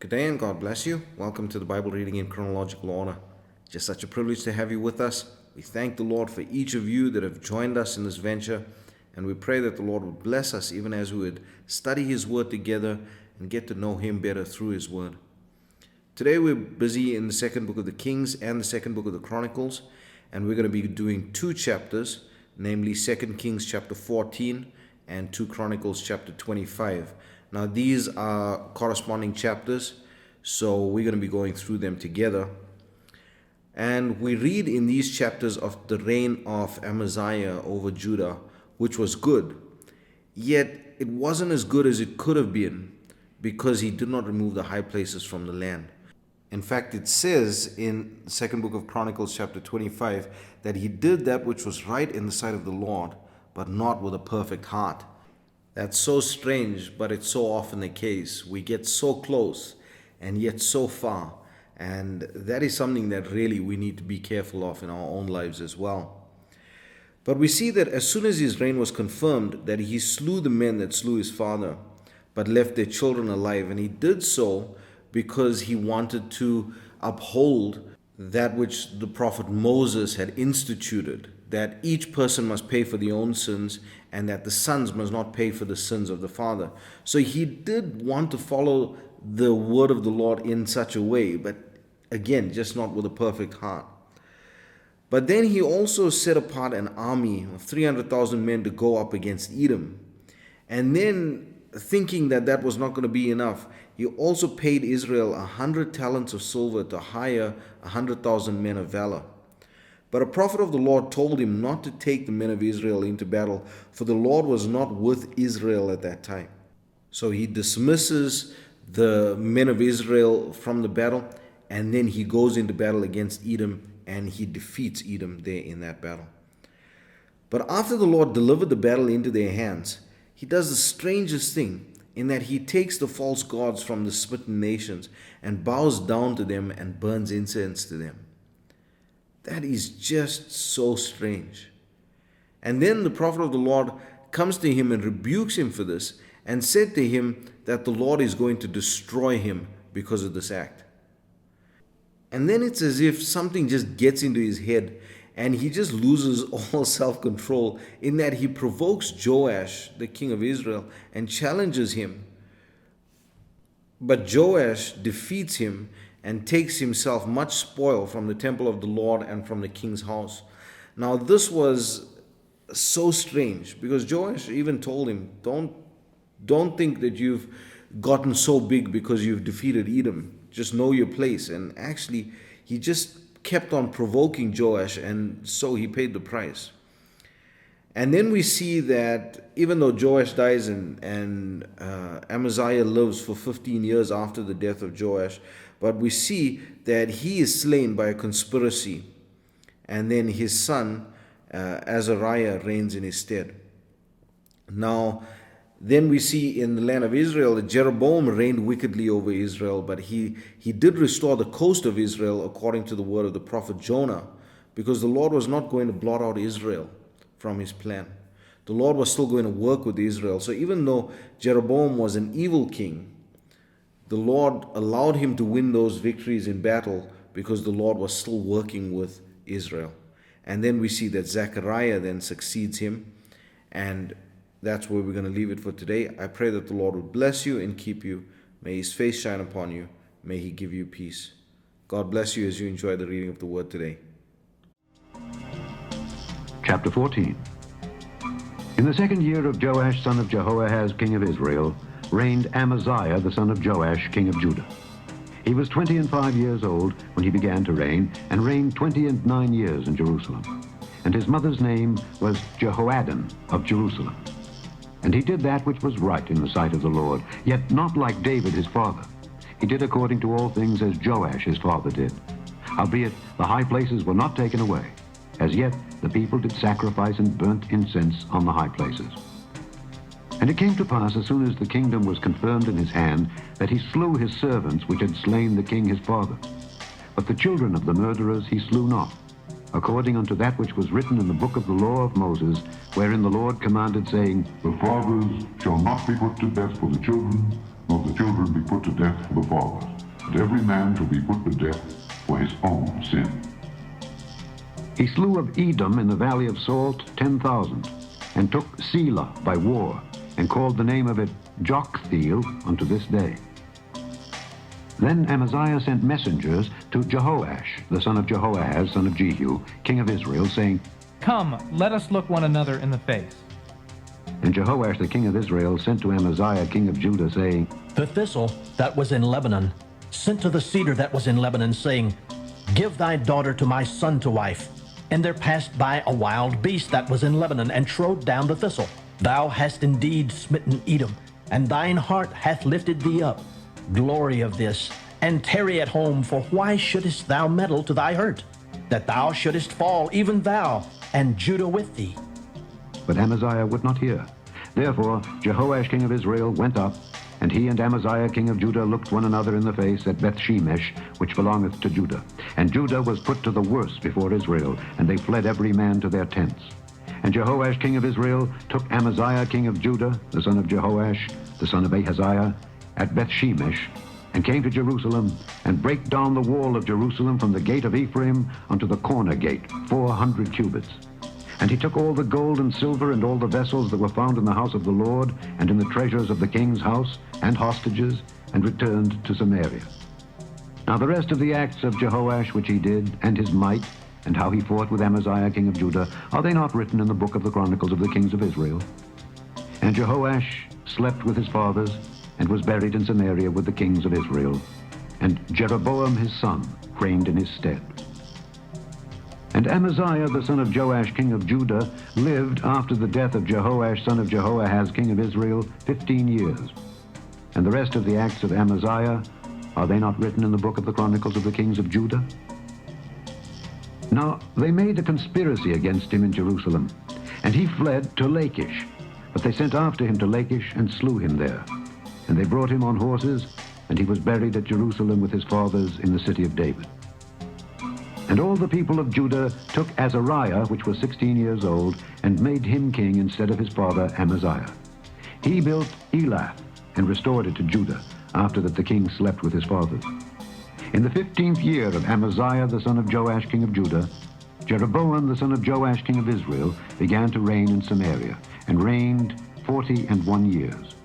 Good day and God bless you. Welcome to the Bible reading in chronological order. Just such a privilege to have you with us. We thank the Lord for each of you that have joined us in this venture, and we pray that the Lord would bless us even as we would study His Word together and get to know Him better through His Word. Today we're busy in the second book of the Kings and the second book of the Chronicles, and we're going to be doing two chapters, namely 2 Kings chapter 14 and 2 Chronicles chapter 25. Now these are corresponding chapters, so we're going to be going through them together. And we read in these chapters of the reign of Amaziah over Judah, which was good. Yet it wasn't as good as it could have been because he did not remove the high places from the land. In fact, it says in the second book of Chronicles chapter 25 that he did that which was right in the sight of the Lord, but not with a perfect heart. That's so strange, but it's so often the case. We get so close and yet so far. And that is something that really we need to be careful of in our own lives as well. But we see that as soon as his reign was confirmed, that he slew the men that slew his father, but left their children alive. And he did so because he wanted to uphold that which the prophet Moses had instituted, that each person must pay for their own sins and that the sons must not pay for the sins of the father. So he did want to follow the word of the Lord in such a way, but again, just not with a perfect heart. But then he also set apart an army of 300,000 men to go up against Edom. And then, thinking that that was not going to be enough, he also paid Israel 100 talents of silver to hire 100,000 men of valor. But a prophet of the Lord told him not to take the men of Israel into battle, for the Lord was not with Israel at that time. So he dismisses the men of Israel from the battle, and then he goes into battle against Edom, and he defeats Edom there in that battle. But after the Lord delivered the battle into their hands, he does the strangest thing, in that he takes the false gods from the smitten nations and bows down to them and burns incense to them. That is just so strange. And then the prophet of the Lord comes to him and rebukes him for this and said to him that the Lord is going to destroy him because of this act. And then it's as if something just gets into his head and he just loses all self-control, in that he provokes Joash, the king of Israel, and challenges him. But Joash defeats him and takes himself much spoil from the temple of the Lord and from the king's house. Now this was so strange, because Joash even told him, don't think that you've gotten so big because you've defeated Edom. Just know your place. And actually, he just kept on provoking Joash, and so he paid the price. And then we see that even though Joash dies and Amaziah lives for 15 years after the death of Joash, but we see that he is slain by a conspiracy, and then his son Azariah reigns in his stead. Now, then we see in the land of Israel that Jeroboam reigned wickedly over Israel, but he did restore the coast of Israel according to the word of the prophet Jonah, because the Lord was not going to blot out Israel from his plan. The Lord was still going to work with Israel. So even though Jeroboam was an evil king, the Lord allowed him to win those victories in battle because the Lord was still working with Israel. And then we see that Zechariah then succeeds him, and that's where we're going to leave it for today. I pray that the Lord would bless you and keep you. May His face shine upon you. May He give you peace. God bless you as you enjoy the reading of the Word today. Chapter 14. In the second year of Joash, son of Jehoahaz, king of Israel, reigned Amaziah, the son of Joash, king of Judah. He was 25 years old when he began to reign, and reigned 29 years in Jerusalem. And his mother's name was Jehoaddin of Jerusalem. And he did that which was right in the sight of the Lord, yet not like David his father. He did according to all things as Joash his father did. Howbeit the high places were not taken away. As yet the people did sacrifice and burnt incense on the high places. And it came to pass, as soon as the kingdom was confirmed in his hand, that he slew his servants which had slain the king his father. But the children of the murderers he slew not, according unto that which was written in the book of the law of Moses, wherein the Lord commanded, saying, The fathers shall not be put to death for the children, nor the children be put to death for the fathers. and every man shall be put to death for his own sin. He slew of Edom in the valley of Salt 10,000, and took Selah by war, and called the name of it Joktheel unto this day. Then Amaziah sent messengers to Jehoash, the son of Jehoahaz, son of Jehu, king of Israel, saying, Come, let us look one another in the face. And Jehoash the king of Israel sent to Amaziah king of Judah, saying, The thistle that was in Lebanon sent to the cedar that was in Lebanon, saying, Give thy daughter to my son to wife. And there passed by a wild beast that was in Lebanon, and trode down the thistle. Thou hast indeed smitten Edom, and thine heart hath lifted thee up. Glory of this, and tarry at home, for why shouldest thou meddle to thy hurt? That thou shouldest fall, even thou, and Judah with thee. But Amaziah would not hear. Therefore Jehoash king of Israel went up, and he and Amaziah king of Judah looked one another in the face at Bethshemesh, which belongeth to Judah. And Judah was put to the worse before Israel, and they fled every man to their tents. And Jehoash king of Israel took Amaziah king of Judah, the son of Jehoash, the son of Ahaziah, at Bethshemesh, and came to Jerusalem, and brake down the wall of Jerusalem from the gate of Ephraim unto the corner gate, 400 cubits. And he took all the gold and silver and all the vessels that were found in the house of the Lord, and in the treasures of the king's house, and hostages, and returned to Samaria. Now the rest of the acts of Jehoash which he did, and his might, and how he fought with Amaziah king of Judah, are they not written in the book of the Chronicles of the kings of Israel? And Jehoash slept with his fathers, and was buried in Samaria with the kings of Israel. And Jeroboam his son reigned in his stead. And Amaziah the son of Joash king of Judah lived after the death of Jehoash son of Jehoahaz king of Israel 15 years. And the rest of the acts of Amaziah, are they not written in the book of the Chronicles of the kings of Judah? Now they made a conspiracy against him in Jerusalem, and he fled to Lachish. But they sent after him to Lachish and slew him there. And they brought him on horses, and he was buried at Jerusalem with his fathers in the city of David. And all the people of Judah took Azariah, which was 16 years old, and made him king instead of his father Amaziah. He built Elath and restored it to Judah, after that the king slept with his fathers. In the 15th year of Amaziah the son of Joash king of Judah, Jeroboam the son of Joash king of Israel began to reign in Samaria, and reigned 41 years.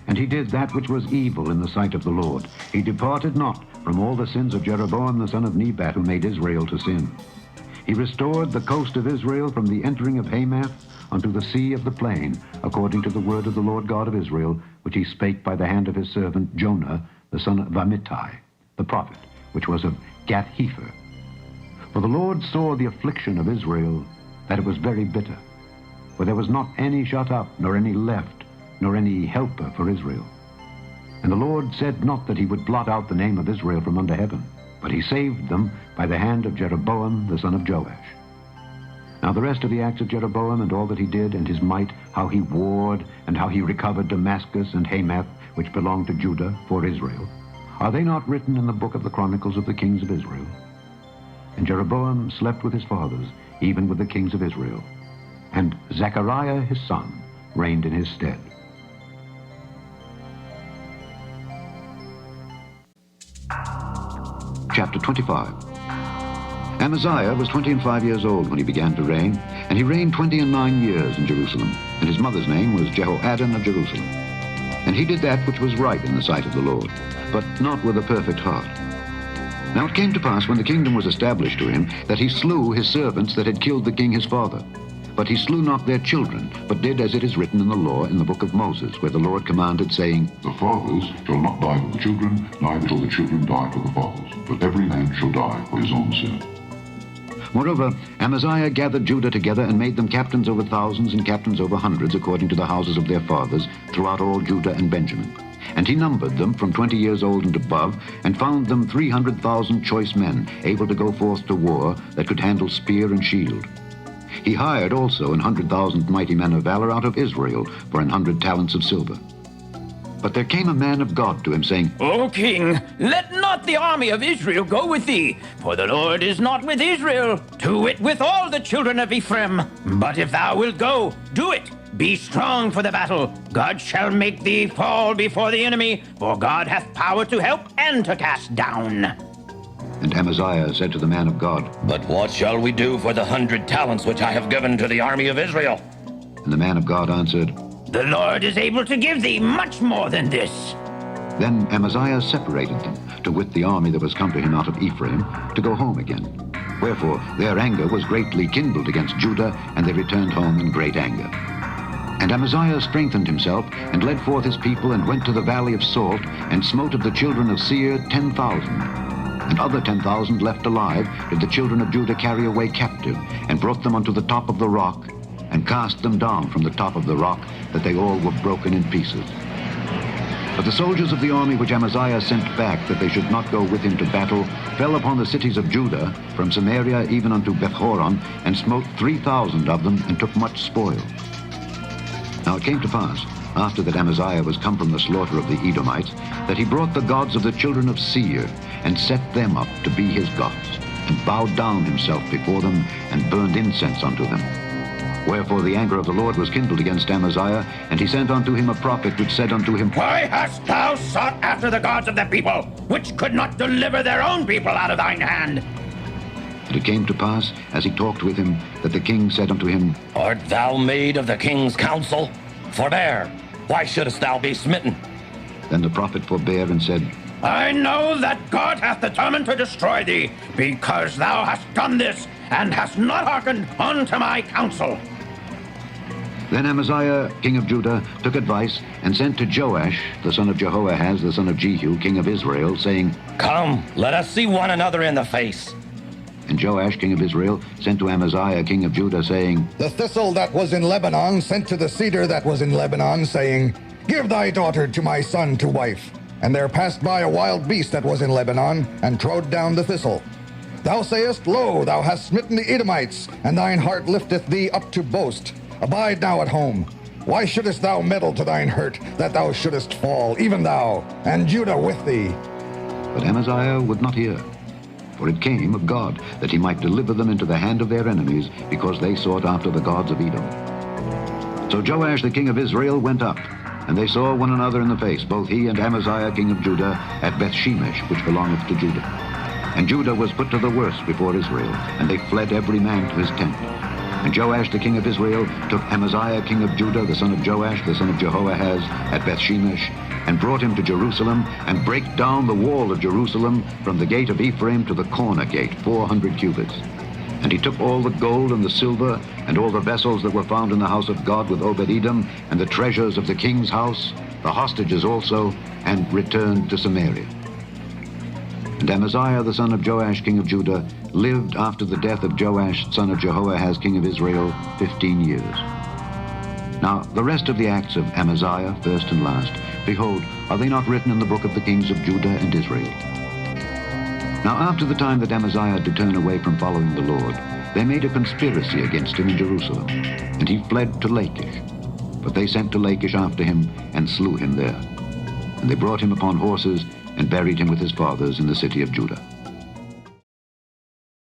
And he did that which was evil in the sight of the Lord. He departed not from all the sins of Jeroboam the son of Nebat, who made Israel to sin. He restored the coast of Israel from the entering of Hamath unto the sea of the plain, according to the word of the Lord God of Israel, which he spake by the hand of his servant Jonah, the son of Amittai, the prophet, which was of Gath-hepher. For the Lord saw the affliction of Israel, that it was very bitter. For there was not any shut up, nor any left, nor any helper for Israel. And the Lord said not that he would blot out the name of Israel from under heaven, but he saved them by the hand of Jeroboam the son of Joash. Now the rest of the acts of Jeroboam, and all that he did, and his might, how he warred, and how he recovered Damascus and Hamath, which belonged to Judah, for Israel, are they not written in the book of the Chronicles of the kings of Israel? And Jeroboam slept with his fathers, even with the kings of Israel. And Zechariah his son reigned in his stead. Chapter 25. Amaziah was 25 years old when he began to reign, and he reigned 29 years in Jerusalem, and his mother's name was Jehoaddan of Jerusalem. And he did that which was right in the sight of the Lord, but not with a perfect heart. Now it came to pass, when the kingdom was established to him, that he slew his servants that had killed the king his father. But he slew not their children, but did as it is written in the law in the book of Moses, where the Lord commanded, saying, The fathers shall not die for the children, neither shall the children die for the fathers, but every man shall die for his own sin. Moreover, Amaziah gathered Judah together and made them captains over thousands and captains over hundreds, according to the houses of their fathers, throughout all Judah and Benjamin. And he numbered them from 20 years old and above, and found them 300,000 choice men, able to go forth to war, that could handle spear and shield. He hired also 100,000 mighty men of valor out of Israel for 100 talents of silver. But there came a man of God to him, saying, O king, let not the army of Israel go with thee, for the Lord is not with Israel, to wit with all the children of Ephraim. But if thou wilt go, do it, Be strong for the battle. God shall make thee fall before the enemy, for God hath power to help and to cast down. And Amaziah said to the man of God, But what shall we do for the 100 talents which I have given to the army of Israel? And the man of God answered, The Lord is able to give thee much more than this. Then Amaziah separated them, to wit the army that was come to him out of Ephraim, to go home again. Wherefore their anger was greatly kindled against Judah, and they returned home in great anger. And Amaziah strengthened himself, and led forth his people, and went to the valley of Salt, and smote of the children of Seir 10,000. And other 10,000 left alive did the children of Judah carry away captive, and brought them unto the top of the rock, and cast them down from the top of the rock, that they all were broken in pieces. But the soldiers of the army which Amaziah sent back, that they should not go with him to battle, fell upon the cities of Judah, from Samaria even unto Bethhoron, and smote 3,000 of them, and took much spoil. Now it came to pass, after that Amaziah was come from the slaughter of the Edomites, that he brought the gods of the children of Seir, and set them up to be his gods, and bowed down himself before them, and burned incense unto them. Wherefore the anger of the Lord was kindled against Amaziah, and he sent unto him a prophet, which said unto him, Why hast thou sought after the gods of the people, which could not deliver their own people out of thine hand? And it came to pass, as he talked with him, that the king said unto him, Art thou made of the king's counsel? Forbear, why shouldest thou be smitten? Then the prophet forbare and said, I know that God hath determined to destroy thee, because thou hast done this, and hast not hearkened unto my counsel. Then Amaziah, king of Judah, took advice, and sent to Joash, the son of Jehoahaz, the son of Jehu, king of Israel, saying, Come, let us see one another in the face. And Joash, king of Israel, sent to Amaziah, king of Judah, saying, The thistle that was in Lebanon sent to the cedar that was in Lebanon, saying, Give thy daughter to my son to wife. And there passed by a wild beast that was in Lebanon, and trode down the thistle. Thou sayest, Lo, thou hast smitten the Edomites, and thine heart lifteth thee up to boast. Abide now at home. Why shouldest thou meddle to thine hurt, that thou shouldest fall, even thou, and Judah with thee? But Amaziah would not hear. For it came of God, that he might deliver them into the hand of their enemies, because they sought after the gods of Edom. So Joash the king of Israel went up, and they saw one another in the face, both he and Amaziah king of Judah, at Bethshemesh, which belongeth to Judah. And Judah was put to the worse before Israel, and they fled every man to his tent. And Joash the king of Israel took Amaziah king of Judah, the son of Joash, the son of Jehoahaz, at Bethshemesh, and brought him to Jerusalem, and brake down the wall of Jerusalem from the gate of Ephraim to the corner gate, 400 cubits. And he took all the gold and the silver, and all the vessels that were found in the house of God with Obed-Edom, and the treasures of the king's house, the hostages also, and returned to Samaria. And Amaziah the son of Joash king of Judah lived after the death of Joash son of Jehoahaz king of Israel 15 years. Now the rest of the acts of Amaziah, first and last, behold, are they not written in the book of the kings of Judah and Israel? Now after the time that Amaziah did turn away from following the Lord, they made a conspiracy against him in Jerusalem, and he fled to Lachish. But they sent to Lachish after him, and slew him there. And they brought him upon horses, and buried him with his fathers in the city of Judah.